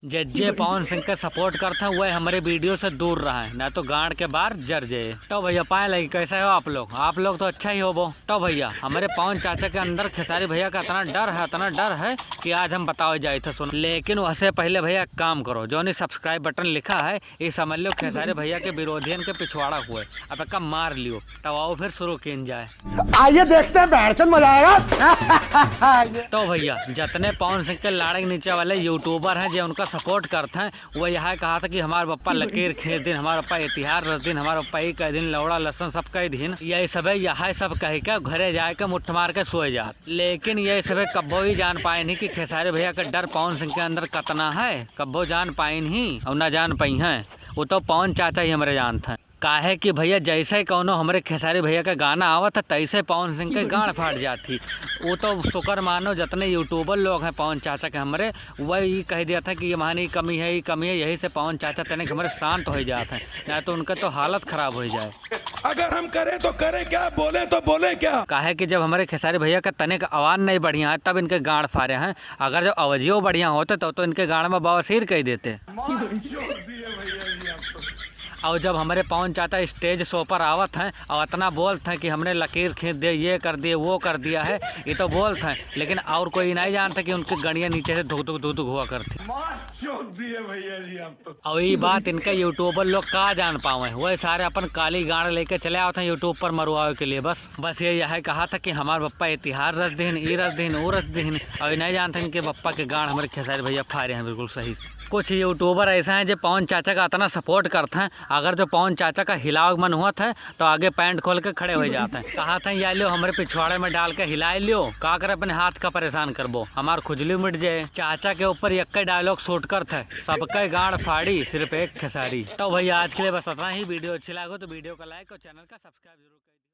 जे पवन सिंह के सपोर्ट करते हैं वह हमारे वीडियो से दूर रहा है, ना तो गांड के बाहर जर जाए। तो भैया पाए लगी कैसे हो आप लोग तो अच्छा ही हो वो। तो भैया हमारे पवन चाचा के अंदर खेसारी भैया का इतना डर है कि आज हम बताओ जाए थे सुनो। लेकिन वैसे पहले भैया काम करो, जो नहीं सब्सक्राइब बटन लिखा है ये समझ लो खेसारी भैया के विरोधियन के पिछवाड़ा हुए, अब कब मार लियो तब आओ फिर शुरू किन जाए। आइए देखते हैं बैठचंद मजा आएगा। तो भैया जितने पवन सिंह के लाड़े के नीचे वाले यूट्यूबर हैं जो उनका सपोर्ट करते हैं वो यह कहा था कि हमारे पप्पा लकीर खींच दिन, हमारे पप्पा इतिहास रच दिन, हमारे पप्पा ही कह दिन लौड़ा लसन सब कह दिन, यही सब यह सब कह के घरे जाए के मुठ मार के सोए जात। लेकिन ये सब कब्बो ही जान पाए नहीं कि खेसारी भैया का डर पवन सिंह के अंदर कतना है, कब्बो जान पाए नहीं और ना जान पाई हैं। वो तो पवन चाचा ही हमारे जानते हैं। काहे कि भैया जैसे ही कौनो हमारे खेसारी भैया का गाना आवत है तैसे पवन सिंह के गाड़ फाट जाती। वो तो शुक्र मानो जितने यूट्यूबर लोग हैं पवन चाचा के हमारे वही कह दिया था कि ये महानी कमी है, यही से पवन चाचा तने हमारे शांत हो जाते हैं, ना तो उनका तो हालत खराब हो जाए। अगर हम करें तो करें क्या, बोले तो बोले क्या। काहे कि जब हमारे खेसारी भैया का तने का आवाज नहीं बढ़िया है तब इनके गाड़ फारे हैं, अगर जब आवाजियो बढ़िया होते तो इनके गाड़ में बवासीर कह देते। और जब हमारे पवन चाचा स्टेज शो पर आवत हैं और इतना बोलते हैं कि हमने लकीर खींच दे, ये कर दिए वो कर दिया है, ये तो बोलते हैं, लेकिन और कोई नहीं जानता कि उनकी गड़ियाँ नीचे से धुक धुक हुआ करती। भैया जी आप तो। और ये बात इनके यूट्यूबर लोग कहाँ जान पाए, वही सारे अपन काली गाड़ लेके चले आते हैं यूट्यूब पर मरुआवे के लिए। बस ये यह कहा था कि हमारे पप्पा इतिहास रच दिन, ई रच दिन, वो रच दिन, और नहीं जानते इनके पप्पा के गाड़ हमारे खेसारी भैया फारे हैं बिल्कुल सही। कुछ यूट्यूबर ऐसा हैं जो पवन चाचा का इतना सपोर्ट करते हैं, अगर जो पवन चाचा का हिलाव मन हुआ था तो आगे पैंट खोल के खड़े हो जाते हैं। कहा था या लो हमारे पिछवाड़े में डाल के हिला लियो, का कर अपने हाथ का परेशान करबो, हमार खुजली मिट जाए। चाचा के ऊपर एक डायलॉग शूट करते सबके गाड़ फाड़ी सिर्फ एक खेसारी। तो भैया आज के लिए बस इतना ही। वीडियो अच्छी लगे तो वीडियो को लाइक और चैनल का सब्सक्राइब जरूर करें।